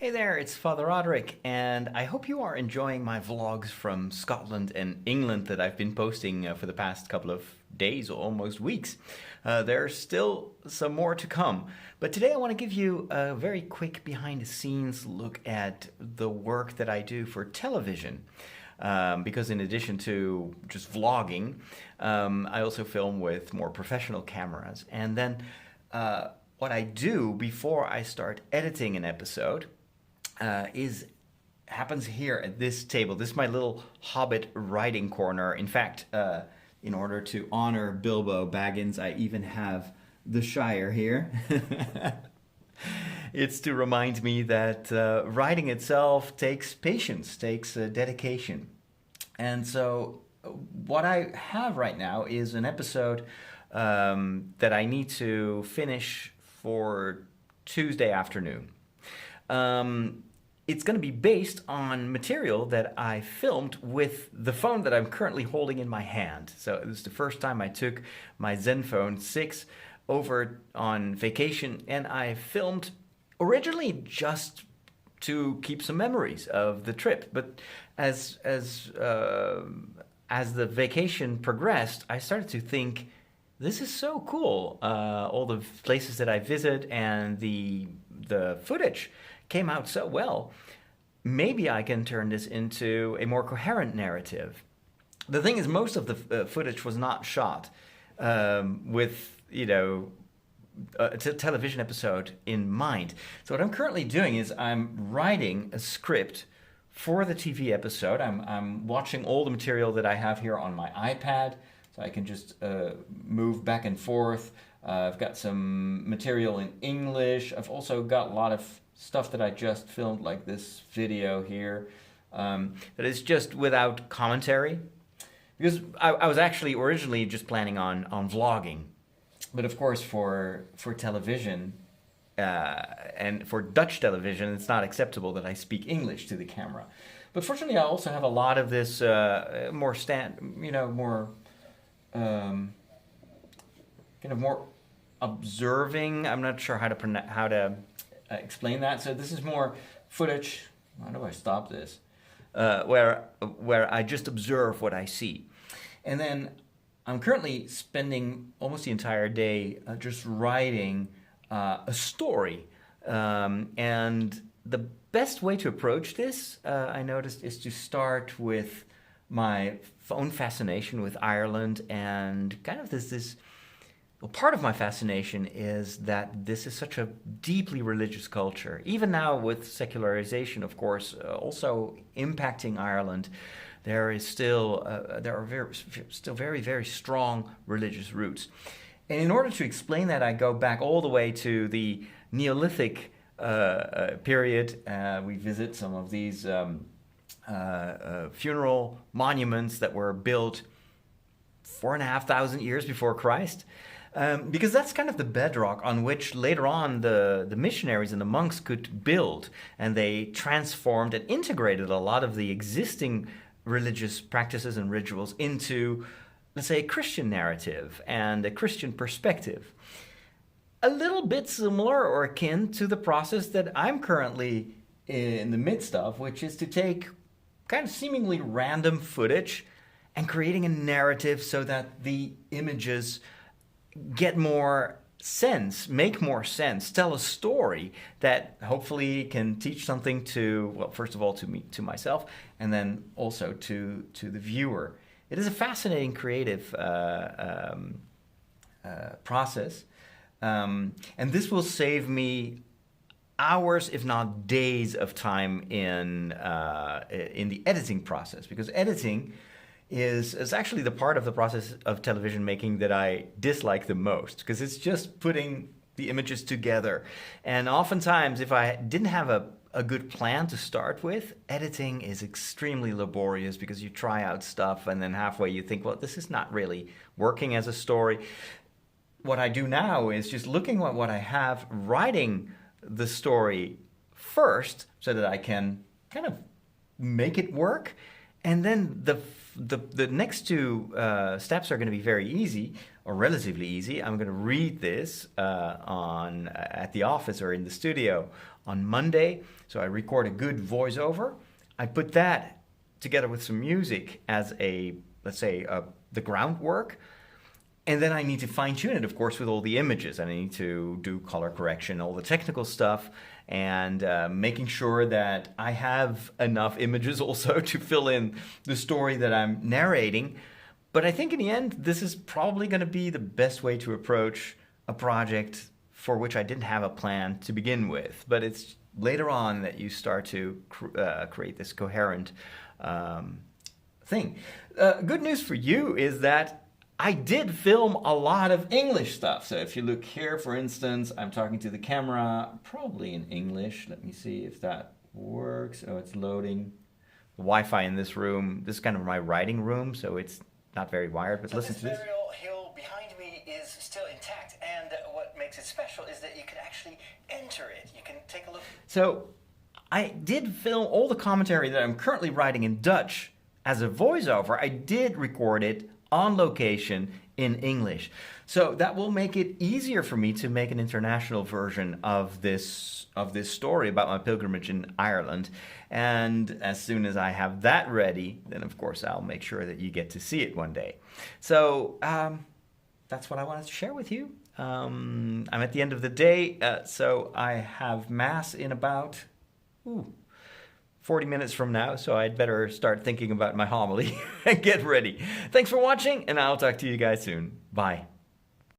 Hey there, it's Father Roderick, and I hope you are enjoying my vlogs from Scotland and England that I've been posting for the past couple of days or almost weeks. There's still some more to come, but today I want to give you a very quick behind-the-scenes look at the work that I do for television. Because in addition to just vlogging, I also film with more professional cameras. And then what I do before I start editing an episode happens here at this table. This is my little Hobbit writing corner. In fact, in order to honor Bilbo Baggins, I even have the Shire here. It's to remind me that writing itself takes patience, takes dedication. And so what I have right now is an episode that I need to finish for Tuesday afternoon. It's going to be based on material that I filmed with the phone that I'm currently holding in my hand. So it was the first time I took my Zenfone 6 over on vacation, and I filmed originally just to keep some memories of the trip. But as the vacation progressed, I started to think, this is so cool. All the places that I visit and the footage came out so well. Maybe I can turn this into a more coherent narrative. The thing is, most of the footage was not shot with, a television episode in mind. So what I'm currently doing is I'm writing a script for the TV episode. I'm watching all the material that I have here on my iPad, so I can just move back and forth. I've got some material in English. I've also got a lot of stuff that I just filmed, like this video here, that is just without commentary. Because I was actually originally just planning on vlogging. But of course for television, and for Dutch television, it's not acceptable that I speak English to the camera. But fortunately, I also have a lot of this more observing. I'm not sure how to explain that. So this is more footage. How do I stop this? Where I just observe what I see, and then I'm currently spending almost the entire day just writing a story. And the best way to approach this, I noticed, is to start with my own fascination with Ireland, and kind of well, part of my fascination is that this is such a deeply religious culture. Even now with secularization, of course, also impacting Ireland, there are still very, very strong religious roots. And in order to explain that, I go back all the way to the Neolithic period. We visit some of these funeral monuments that were built 4,500 years before Christ. Because that's kind of the bedrock on which later on the missionaries and the monks could build. And they transformed and integrated a lot of the existing religious practices and rituals into, let's say, a Christian narrative and a Christian perspective. A little bit similar or akin to the process that I'm currently in the midst of, which is to take kind of seemingly random footage and creating a narrative so that the images get more sense, make more sense, tell a story that hopefully can teach something to, well, first of all to me, to myself, and then also to the viewer. It is a fascinating creative process, and this will save me hours, if not days, of time in the editing process, because editing is actually the part of the process of television making that I dislike the most, because it's just putting the images together. And oftentimes, if I didn't have a good plan to start with, editing is extremely laborious, because you try out stuff and then halfway you think, well, this is not really working as a story. What I do now is just looking at what I have, writing the story first so that I can kind of make it work, and then the next two steps are going to be very easy, or relatively easy. I'm going to read this at the office or in the studio on Monday. So I record a good voiceover. I put that together with some music as let's say, the groundwork. And then I need to fine tune it, of course, with all the images. And I need to do color correction, all the technical stuff, and making sure that I have enough images also to fill in the story that I'm narrating. But I think in the end, this is probably going to be the best way to approach a project for which I didn't have a plan to begin with. But it's later on that you start to create this coherent thing. Good news for you is that I did film a lot of English stuff. So if you look here, for instance, I'm talking to the camera, probably in English. Let me see if that works. Oh, it's loading. The Wi-Fi in this room, this is kind of my writing room, so it's not very wired, but so listen to this. This burial hill behind me is still intact, and what makes it special is that you can actually enter it. You can take a look. So I did film all the commentary that I'm currently writing in Dutch as a voiceover. I did record it on location in English. So that will make it easier for me to make an international version of this story about my pilgrimage in Ireland. And as soon as I have that ready, then of course I'll make sure that you get to see it one day. So that's what I wanted to share with you. I'm at the end of the day, so I have Mass in about 40 minutes from now, so I'd better start thinking about my homily and get ready. Thanks for watching, and I'll talk to you guys soon. Bye.